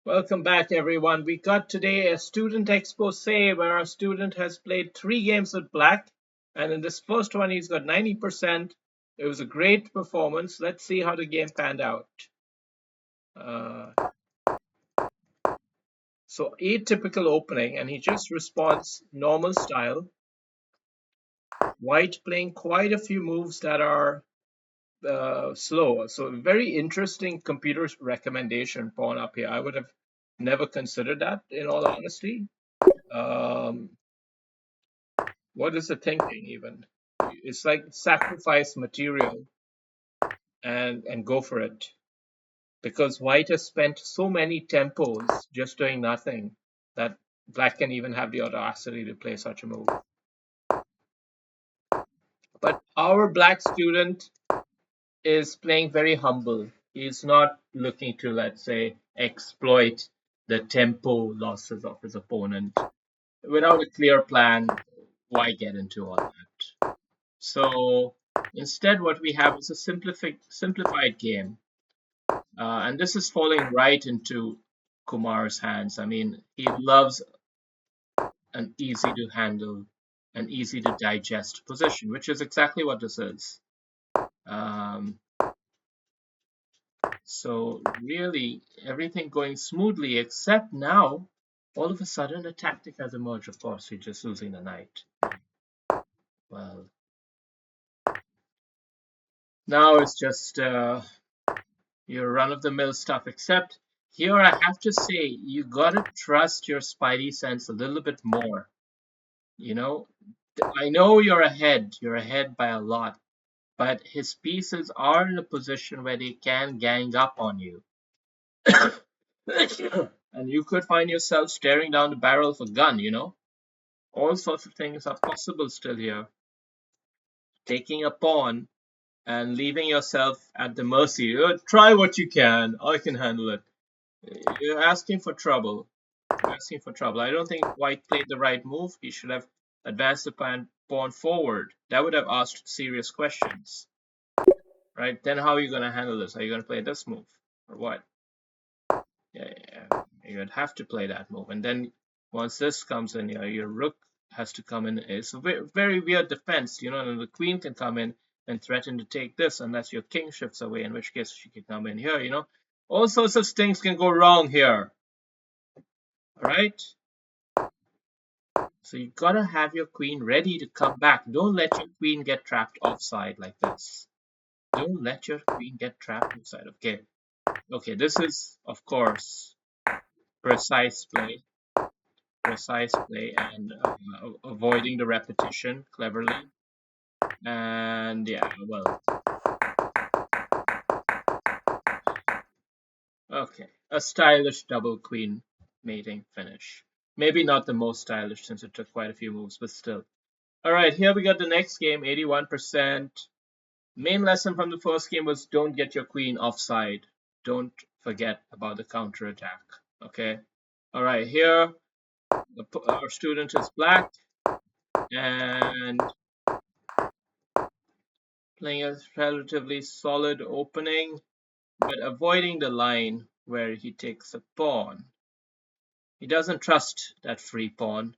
Welcome back, everyone. We got today a student expose where our student has played 3 games with black, and in this first one, he's got 90%. It was a great performance. Let's see how the game panned out. Uh, so, atypical opening, and he just responds normal style. White playing quite a few moves that are slow. So, very interesting computer recommendation pawn up here. I would have never considered that, in all honesty. Um, What is the thinking even? It's like sacrifice material and go for it. Because white has spent so many tempos just doing nothing that black can even have the audacity to play such a move. But our black student is playing very humble. He's not looking to, let's say, exploit the tempo losses of his opponent. Without a clear plan, why get into all that? So instead, what we have is a simplified game. And this is falling right into Kumar's hands. I mean, he loves an easy to handle and easy to digest position, which is exactly what this is. Um, so really, everything going smoothly, except now, all of a sudden, a tactic has emerged. Of course, he's just losing the knight. Well, now it's just your run-of-the-mill stuff, except here I have to say, you gotta trust your spidey sense a little bit more. You know, I know you're ahead by a lot, but his pieces are in a position where they can gang up on you. And you could find yourself staring down the barrel of a gun. All sorts of things are possible still here. Taking a pawn and leaving yourself at the mercy. Try what you can. I can handle it. You're asking for trouble. Asking for trouble. I don't think White played the right move. He should have advanced the pawn forward. That would have asked serious questions, right? Then how are you going to handle this? Are you going to play this move or what? Yeah, you'd have to play that move. And then once this comes in, your rook has to come in. It's a very weird defense, and the queen can come in and threaten to take this unless your king shifts away, in which case she can come in here. All sorts of things can go wrong here. All right? So you gotta have your queen ready to come back. Don't let your queen get trapped offside like this. Don't let your queen get trapped inside. Okay, this is, of course, precise play. Precise play and avoiding the repetition cleverly. And yeah, well, okay. A stylish double queen mating finish. Maybe not the most stylish since it took quite a few moves, but still. All right, here we got the next game, 81%. Main lesson from the first game was don't get your queen offside. Don't forget about the counter attack. Okay. All right. Here, our student is black and playing a relatively solid opening, but avoiding the line where he takes a pawn. He doesn't trust that free pawn.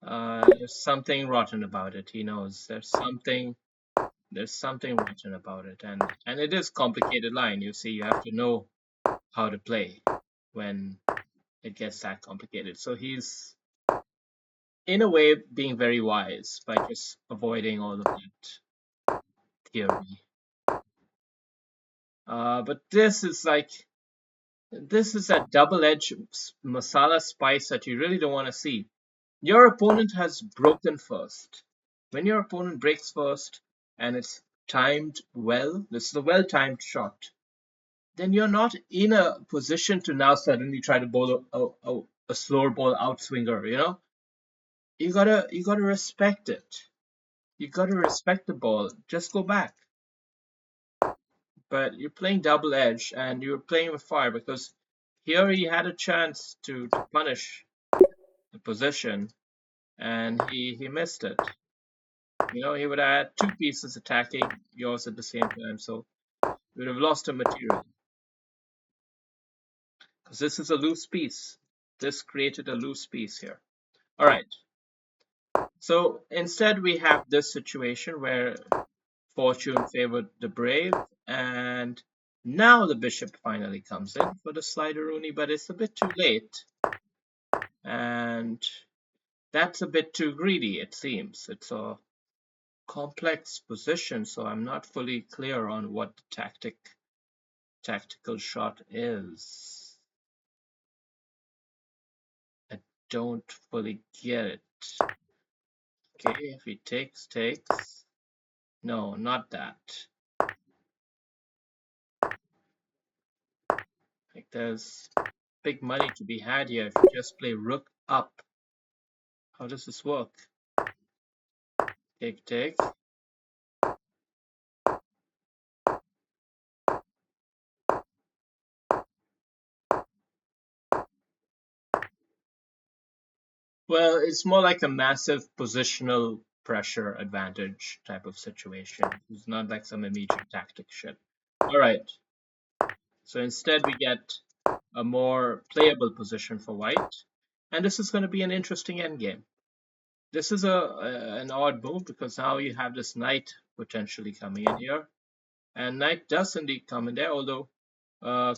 There's something rotten about it. He knows there's something rotten about it, and it is complicated line. You see, you have to know how to play when it gets that complicated. So he's, in a way, being very wise by just avoiding all of that theory. But this is that double-edged masala spice that you really don't want to see. Your opponent has broken first. When your opponent breaks first and it's timed well, this is a well-timed shot, then you're not in a position to now suddenly try to bowl a slower ball outswinger. You gotta respect it. You gotta respect the ball. Just go back. But you're playing double edge and you're playing with fire because here he had a chance to punish the position and he missed it. He would have had two pieces attacking yours at the same time, so he would have lost a material. because this is a loose piece. This created a loose piece here. All right. So instead, we have this situation where fortune favored the brave, and now the bishop finally comes in for the slideroonie, but it's a bit too late, and that's a bit too greedy, it seems. It's a complex position, so I'm not fully clear on what the tactical shot is. I don't fully get it. Okay, if he takes. No, not that. Like there's big money to be had here if you just play rook up. How does this work? Take. Well, it's more like a massive positional pressure advantage type of situation. It's not like some immediate tactic shit. All right. So instead we get a more playable position for white. And this is going to be an interesting endgame. This is an odd move because now you have this knight potentially coming in here. And knight does indeed come in there, although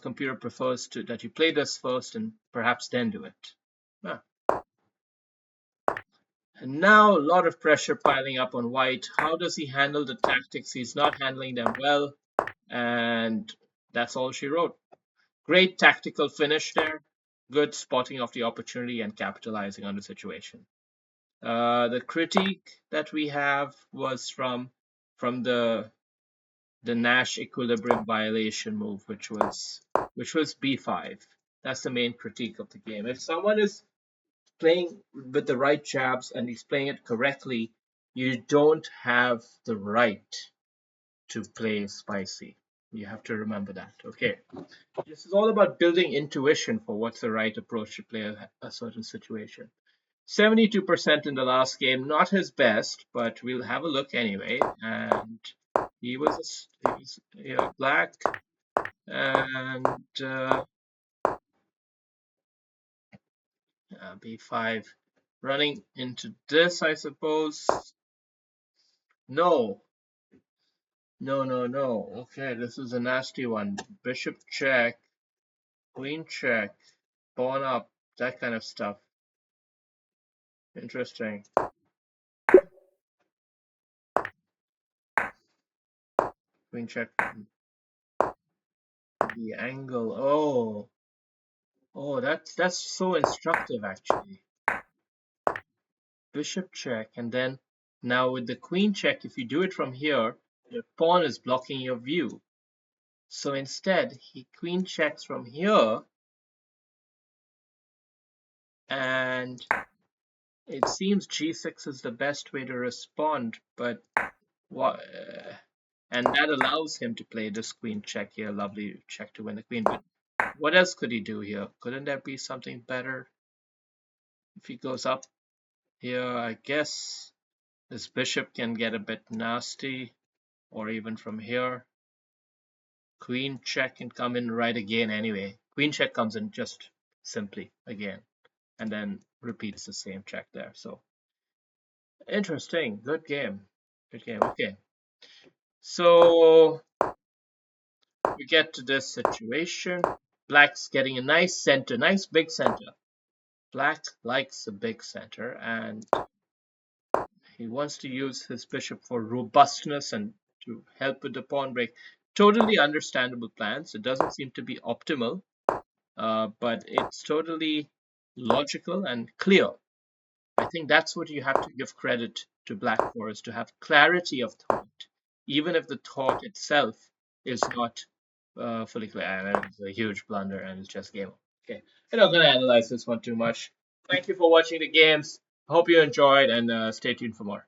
computer prefers that you play this first and perhaps then do it. Ah. And now a lot of pressure piling up on white. How does he handle the tactics? He's not handling them well. And that's all she wrote. Great tactical finish there. Good spotting of the opportunity and capitalizing on the situation. The critique that we have was from the Nash equilibrium violation move, which was b5. That's the main critique of the game. If someone is playing with the right jabs and he's playing it correctly, you don't have the right to play spicy. You have to remember that. Okay. This is all about building intuition for what's the right approach to play a certain situation. 72% in the last game, not his best, but we'll have a look anyway. And he was black, and b5, running into this, I suppose. No, no. Okay, this is a nasty one. Bishop check, queen check, pawn up, that kind of stuff. Interesting. Queen check. The angle. Oh, that's so instructive actually. Bishop check, and then now with the queen check, if you do it from here, your pawn is blocking your view. So instead, he queen checks from here, and it seems g6 is the best way to respond, but what? And that allows him to play this queen check here. Lovely check to win the queen. But what else could he do here? Couldn't there be something better? If he goes up here, I guess this bishop can get a bit nasty, or even from here. Queen check can come in right again anyway. Queen check comes in just simply again, and then repeats the same check there. So interesting. Good game. Good game. Okay. So we get to this situation. Black's getting a nice center, nice big center. Black likes a big center, and he wants to use his bishop for robustness and to help with the pawn break. Totally understandable plans. It doesn't seem to be optimal, but it's totally logical and clear. I think that's what you have to give credit to Black for, is to have clarity of thought, even if the thought itself is not fully clear. It's a huge blunder and it's just game over. Okay, I'm not going to analyze this one too much. Thank you for watching the games. Hope you enjoyed, and stay tuned for more.